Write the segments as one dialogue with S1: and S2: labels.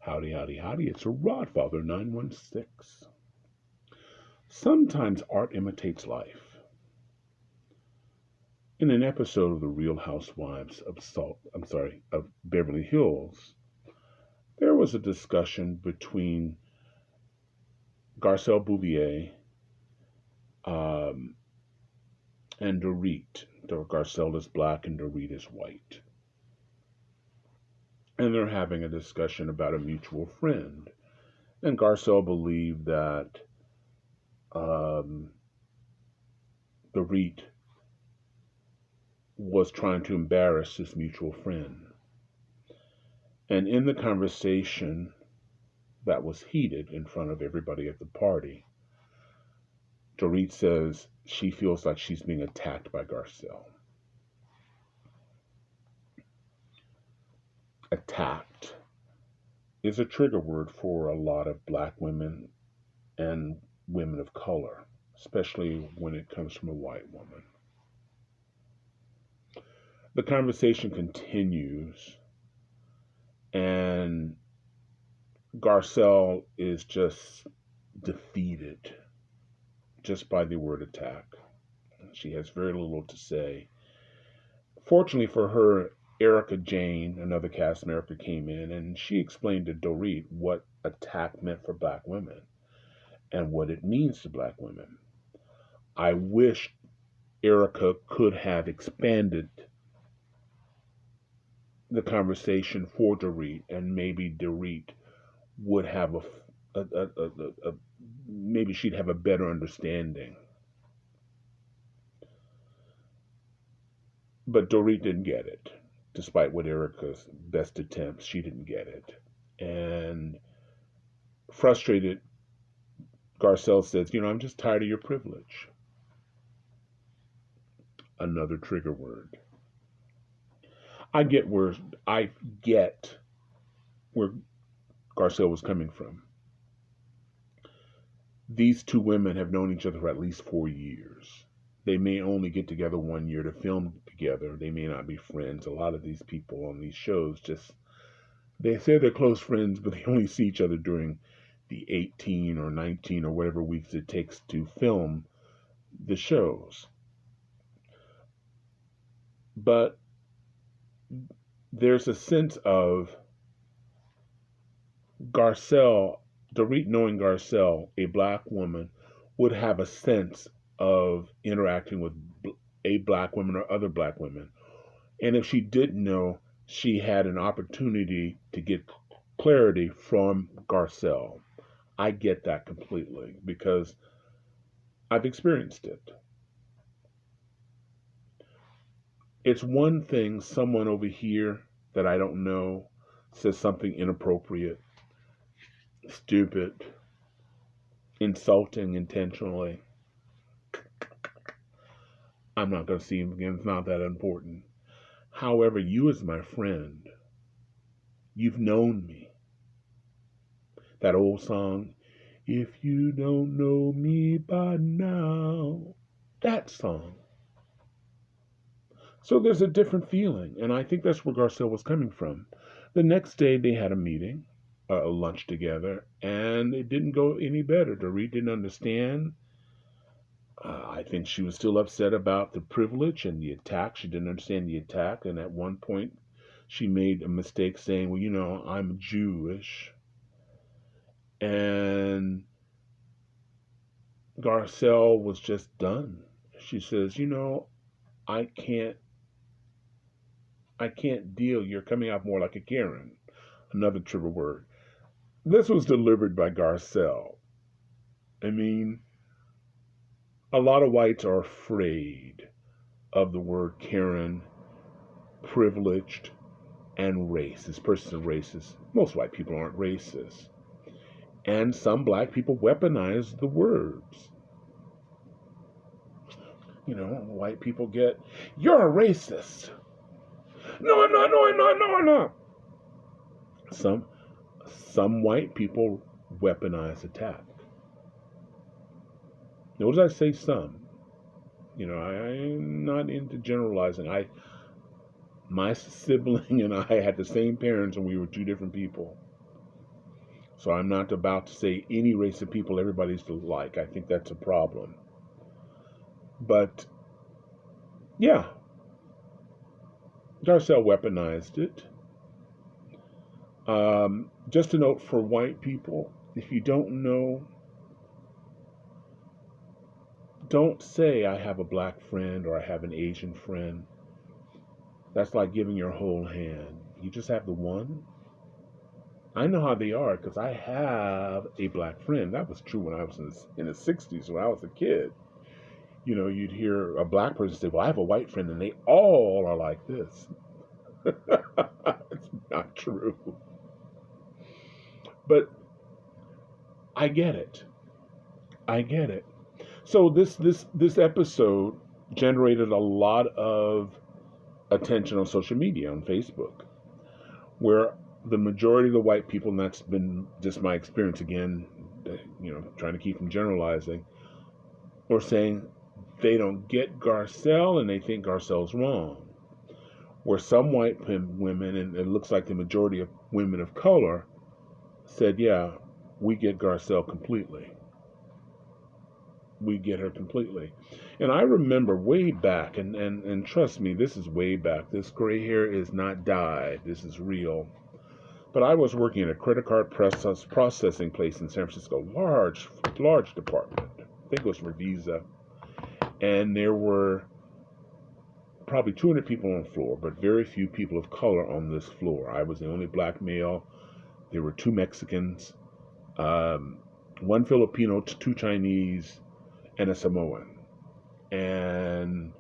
S1: Howdy, howdy, howdy. It's Rodfather 916. Sometimes art imitates life. In an episode of The Real Housewives of Beverly Hills, there was a discussion between Garcelle Bouvier and Dorit. Garcelle is black and Dorit is white. And they're having a discussion about a mutual friend. And Garcelle believed that Dorit was trying to embarrass his mutual friend. And in the conversation that was heated in front of everybody at the party, Dorit says she feels like she's being attacked by Garcelle. Attacked is a trigger word for a lot of black women and women of color, especially when it comes from a white woman. The conversation continues, and Garcelle is just defeated just by the word attack. She has very little to say. Fortunately for her, Erica Jane, another cast member, came in, and she explained to Dorit what attack meant for black women and what it means to black women. I wish Erica could have expanded the conversation for Dorit, and maybe Dorit would have maybe she'd have a better understanding. But Dorit didn't get it. Despite what Erica's best attempts, she didn't get it. And frustrated, Garcelle says, I'm just tired of your privilege. Another trigger word. I get where Garcelle was coming from. These two women have known each other for at least 4 years. They may only get together 1 year to film together. They may not be friends. A lot of these people on these shows they say they're close friends, but they only see each other during the 18 or 19 or whatever weeks it takes to film the shows. But there's a sense of Dorit knowing Garcelle, a black woman, would have a sense of interacting with a black woman or other black women. And if she didn't know, she had an opportunity to get clarity from Garcelle. I get that completely because I've experienced it. It's one thing someone over here that I don't know says something inappropriate, stupid, insulting intentionally. I'm not going to see him again. It's not that important. However, you as my friend, you've known me. That old song, if you don't know me by now, that song. So there's a different feeling, and I think that's where Garcelle was coming from. The next day they had a meeting, a lunch together, and it didn't go any better. Dorit didn't understand. I think she was still upset about the privilege and the attack. She didn't understand the attack, and at one point she made a mistake saying, well, I'm Jewish. And Garcelle was just done. She says, I can't deal. You're coming out more like a Karen. Another trigger word. This was delivered by Garcelle. I mean, a lot of whites are afraid of the word Karen, privileged, and race. This person's racist. Most white people aren't racist. And some black people weaponize the words. White people get, you're a racist. No, I'm not. Some white people weaponize attack. Notice I say some. I'm not into generalizing. My sibling and I had the same parents and we were two different people. So I'm not about to say any race of people everybody's alike. I think that's a problem. But yeah, Garcelle weaponized it. Just a note for white people, if you don't know, don't say I have a black friend or I have an Asian friend. That's like giving your whole hand. You just have the one. I know how they are because I have a black friend. That was true when I was in the 60s when I was a kid. You know, you'd hear a black person say, well, I have a white friend and they all are like this. It's not true. But I get it. I get it. So this episode generated a lot of attention on social media, on Facebook, where the majority of the white people, and that's been just my experience again, trying to keep from generalizing, were saying they don't get Garcelle and they think Garcelle's wrong. Where some white women, and it looks like the majority of women of color, said, yeah, we get Garcelle completely. We get her completely. And I remember way back, and trust me, this is way back. This gray hair is not dyed. This is real. But I was working at a credit card processing place in San Francisco, large department. I think it was for Visa. And there were probably 200 people on the floor, but very few people of color on this floor. I was the only black male. There were 2 Mexicans, 1 Filipino, 2 Chinese, and a Samoan. And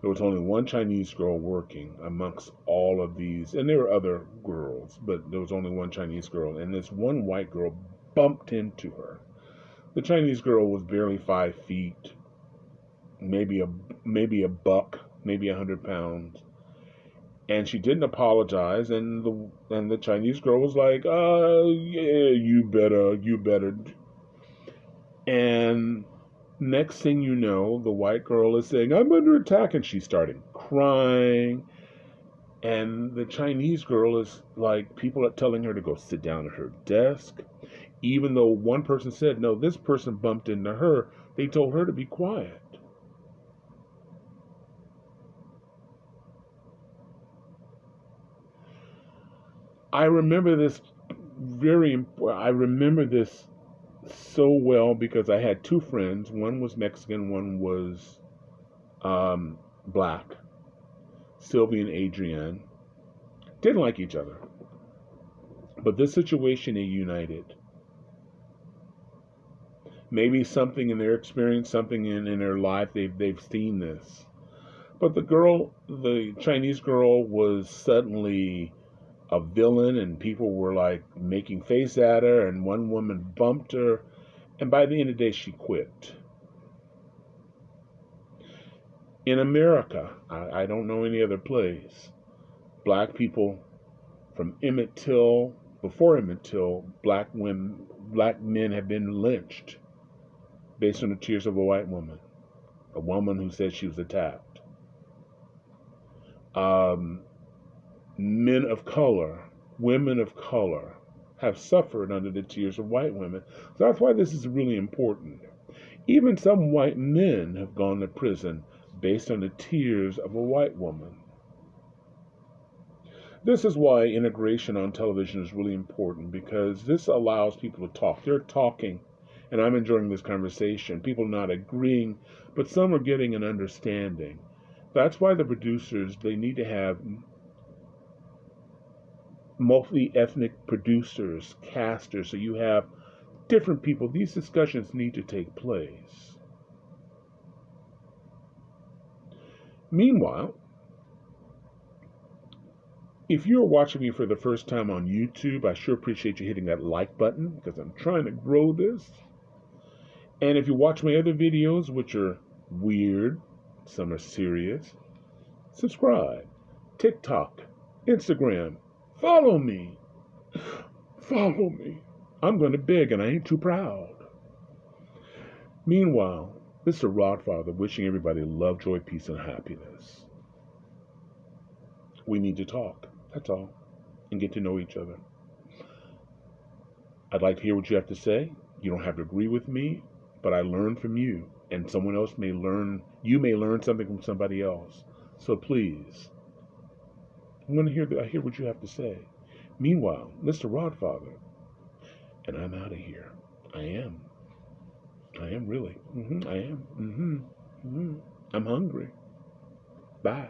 S1: there was only 1 Chinese girl working amongst all of these. And there were other girls, but there was only 1 Chinese girl. And this one white girl bumped into her. The Chinese girl was barely 5 feet, maybe a buck, maybe 100 pounds. And she didn't apologize. And the Chinese girl was like, yeah, you better. And next thing you know, the white girl is saying, I'm under attack. And she started crying. And the Chinese girl is like, people are telling her to go sit down at her desk. Even though one person said, no, this person bumped into her, they told her to be quiet. I remember this so well because I had 2 friends. One was Mexican, one was black. Sylvie and Adrienne didn't like each other, but this situation they united. Maybe something in their experience, something in their life, they've seen this. But the Chinese girl, was suddenly a villain, and people were like making face at her, and one woman bumped her, and by the end of the day she quit. In America, I don't know any other place, black people from before Emmett Till, black men have been lynched based on the tears of a white woman, a woman who said she was attacked. Men of color, women of color, have suffered under the tears of white women. So that's why this is really important. Even some white men have gone to prison based on the tears of a white woman. This is why integration on television is really important, because this allows people to talk. They're talking, and I'm enjoying this conversation. People not agreeing, but some are getting an understanding. That's why the producers, they need to have multi-ethnic producers, casters, so you have different people. These discussions need to take place. Meanwhile, if you're watching me for the first time on YouTube, I sure appreciate you hitting that like button because I'm trying to grow this. And if you watch my other videos, which are weird, some are serious, subscribe. TikTok, Instagram, follow me. Follow me. I'm going to beg and I ain't too proud. Meanwhile, this is a Rodfather wishing everybody love, joy, peace, and happiness. We need to talk. That's all. And get to know each other. I'd like to hear what you have to say. You don't have to agree with me, but I learn from you, and someone else may learn. You may learn something from somebody else. So please, I want to hear. I hear what you have to say. Meanwhile, Mr. Rodfather, and I'm out of here. I am. I am really. I am. I'm hungry. Bye.